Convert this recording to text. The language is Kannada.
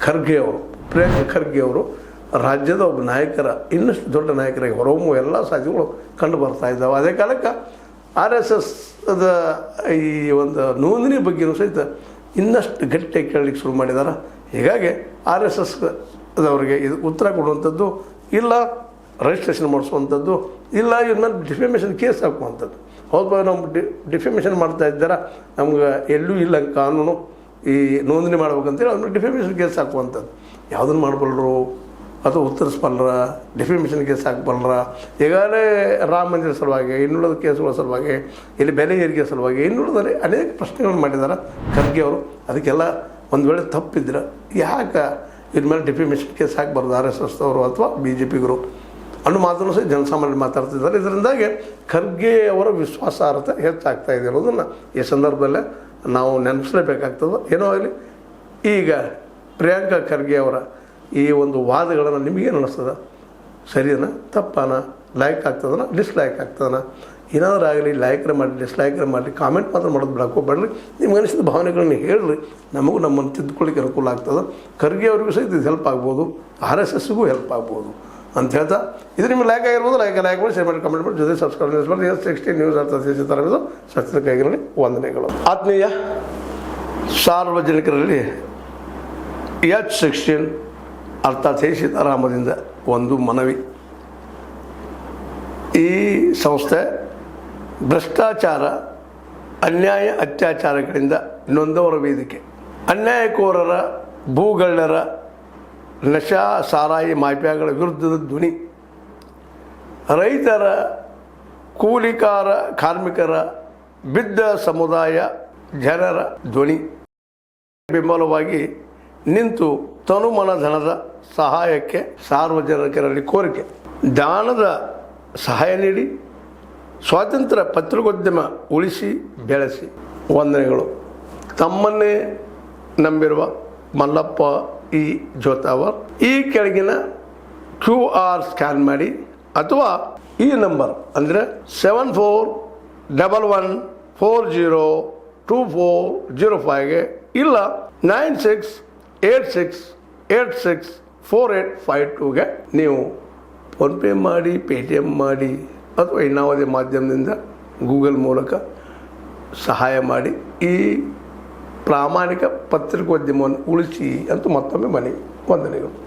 ಖರ್ಗೆ ಅವರು, ಪ್ರಿಯಾಂಕ ಖರ್ಗೆ ಅವರು ರಾಜ್ಯದ ಒಬ್ಬ ನಾಯಕರ, ಇನ್ನಷ್ಟು ದೊಡ್ಡ ನಾಯಕರಾಗಿ ಹೊರಹೊಮ್ಮುವ ಎಲ್ಲ ಸಾಧ್ಯತೆಗಳು ಕಂಡು ಬರ್ತಾ ಇದ್ದಾವೆ. ಅದೇ ಕಾಲಕ್ಕೆ RSSದ ಈ ಒಂದು ನೋಂದಣಿ ಬಗ್ಗೆಯೂ ಸಹಿತ ಇನ್ನಷ್ಟು ಗಟ್ಟಿಯಾಗಿ ಕೇಳಲಿಕ್ಕೆ ಶುರು ಮಾಡಿದ್ದಾರೆ. ಹೀಗಾಗಿ RSS ಅದವರಿಗೆ ಇದು ಉತ್ತರ ಕೊಡುವಂಥದ್ದು ಇಲ್ಲ, ರಿಜಿಸ್ಟ್ರೇಷನ್ ಮಾಡಿಸುವಂಥದ್ದು ಇಲ್ಲ, ಇದ್ರ ಮೇಲೆ ಡಿಫೆಮೇಷನ್ ಕೇಸ್ ಹಾಕುವಂಥದ್ದು. ಹೌದು, ನಾವು ಡಿಫೆಮೇಷನ್ ಮಾಡ್ತಾ ಇದ್ದಾರೆ, ನಮ್ಗೆ ಎಲ್ಲೂ ಇಲ್ಲ ಕಾನೂನು ಈ ನೋಂದಣಿ ಮಾಡ್ಬೇಕಂತೇಳಿ ಅವ್ರನ್ನ ಡಿಫೆಮೇಷನ್ ಕೇಸ್ ಹಾಕುವಂಥದ್ದು. ಯಾವುದನ್ನು ಮಾಡಬಲ್ಲರು ಅಥವಾ ಉತ್ತರಿಸ್ಬಲ್ಲರ, ಡಿಫೆಮೇಷನ್ ಕೇಸ್ ಹಾಕಬಲ್ಲರ. ಈಗಾಗಲೇ ರಾಮ ಮಂದಿರ ಸಲುವಾಗಿ, ಇನ್ನುಳಿದ ಕೇಸುಗಳ ಸಲುವಾಗಿ, ಇಲ್ಲಿ ಬೆಲೆ ಏರಿಕೆ ಸಲುವಾಗಿ, ಇನ್ನುಳಿದರೆ ಅನೇಕ ಪ್ರಶ್ನೆಗಳನ್ನು ಮಾಡಿದ್ದಾರೆ ಖರ್ಗೆ ಅವರು. ಅದಕ್ಕೆಲ್ಲ ಒಂದು ವೇಳೆ ತಪ್ಪಿದ್ರೆ ಯಾಕೆ ಇದ್ರ ಮೇಲೆ ಡಿಫೆಮೇಷನ್ ಕೇಸ್ ಹಾಕಬಾರ್ದು RSS ಅವರು ಅಥವಾ BJPಗರು ಅನ್ನೋ ಮಾತನ್ನು ಸಹ ಜನಸಾಮಾನ್ಯರು ಮಾತಾಡ್ತಿದ್ದಾರೆ. ಇದರಿಂದಾಗಿ ಖರ್ಗೆ ಅವರ ವಿಶ್ವಾಸಾರ್ಹತೆ ಹೆಚ್ಚಾಗ್ತಾ ಇದೆ ಅನ್ನೋದನ್ನು ಈ ಸಂದರ್ಭದಲ್ಲೇ ನಾವು ನೆನಪಿಸಲೇಬೇಕಾಗ್ತದೆ. ಏನೋ ಆಗಲಿ, ಈಗ ಪ್ರಿಯಾಂಕಾ ಖರ್ಗೆ ಅವರ ಈ ಒಂದು ವಾದಗಳನ್ನು ನಿಮಗೇನು ಅನ್ನಿಸ್ತದ? ಸರಿನಾ ತಪ್ಪನ? Like ಆಗ್ತದನ dislike ಆಗ್ತದನ? ಏನಾದರೂ ಆಗಲಿ, ಲೈಕ್ರೆ ಮಾಡಿ ಡಿಸ್ಲೈಕ್ರೆ ಮಾಡಲಿ, ಕಾಮೆಂಟ್ ಮಾತ್ರ ಮಾಡೋದು ಬಿಡೋಕೋಬೇಡ್ರಿ. ನಿಮ್ಗೆ ಅನಿಸಿದ ಭಾವನೆಗಳನ್ನ ಹೇಳ್ರಿ, ನಮಗೂ ನಮ್ಮನ್ನು ತಿದ್ದುಕೊಳ್ಳಿಕ್ಕೆ ಅನುಕೂಲ ಆಗ್ತದೆ. ಖರ್ಗೆ ಅವ್ರಿಗೂ ಸಹಿತ ಇದು ಹೆಲ್ಪ್ ಆಗ್ಬೋದು, RSSಗೂ ಹೆಲ್ಪ್ ಆಗ್ಬೋದು ಅಂತ ಹೇಳ್ತಾ, ಇದು ನಿಮ್ಗೆ ಲೈಕ್ ಆಗಿರ್ಬೋದು. ಲೈಕ್ ಮಾಡಿ, ಶೇರ್ ಮಾಡಿ, ಕಮೆಂಟ್ ಮಾಡಿ, ಜೊತೆ ಸಬ್ಸ್ಕ್ರೈಬ್ ಮಾಡಿ. S16 ನ್ಯೂಸ್ ಅರ್ಥ ತರಬೇಕು ಸತ್ಯದ ಕೈಗಳಲ್ಲಿ ವಂದನೆಗಳು. ಆತ್ಮೀಯ ಸಾರ್ವಜನಿಕರಲ್ಲಿ H16 ಅರ್ಥಾತ್ ಸೀತಾರಾಮದಿಂದ ಒಂದು ಮನವಿ. ಈ ಸಂಸ್ಥೆ ಭ್ರಷ್ಟಾಚಾರ, ಅನ್ಯಾಯ, ಅತ್ಯಾಚಾರಗಳಿಂದ ನೊಂದವರ ವೇದಿಕೆ, ಅನ್ಯಾಯಕೋರರ, ಭೂಗಳ್ಳರ, ನಶಾ ಸಾರಾಯಿ ಮಾಫಿಯಾಗಳ ವಿರುದ್ಧದ ಧ್ವನಿ, ರೈತರ, ಕೂಲಿಕಾರ, ಕಾರ್ಮಿಕರ, ಬಿದ್ದ ಸಮುದಾಯ ಜನರ ಧ್ವನಿ ಬೆಂಬಲವಾಗಿ ನಿಂತು ತನುಮನ ಧನದ ಸಹಾಯಕ್ಕೆ ಸಾರ್ವಜನಿಕರಲ್ಲಿ ಕೋರಿಕೆ. ದಾನದ ಸಹಾಯ ನೀಡಿ ಸ್ವಾತಂತ್ರ್ಯ ಪತ್ರಿಕೋದ್ಯಮ ಉಳಿಸಿ ಬೆಳೆಸಿ. ವಂದನೆಗಳು. ತಮ್ಮನ್ನೇ ನಂಬಿರುವ ಮಲ್ಲಪ್ಪ ಇ ಜೋತಾವರ್. ಈ ಕೆಳಗಿನ QR ಸ್ಕ್ಯಾನ್ ಮಾಡಿ ಅಥವಾ ಈ ನಂಬರ್ ಅಂದರೆ 7411402405ಗೆ ಇಲ್ಲ 9686864852ಗೆ ನೀವು ಫೋನ್ಪೇ ಮಾಡಿ, Paytm ಮಾಡಿ ಅಥವಾ ಇನ್ನಾವುದೇ ಮಾಧ್ಯಮದಿಂದ ಗೂಗಲ್ ಮೂಲಕ ಸಹಾಯ ಮಾಡಿ ಈ ಪ್ರಾಮಾಣಿಕ ಪತ್ರಿಕೋದ್ಯಮವನ್ನು ಉಳಿಸಿ ಅಂತ ಮತ್ತೊಮ್ಮೆ ಮನವಿ. ವಂದನೆಗಳು.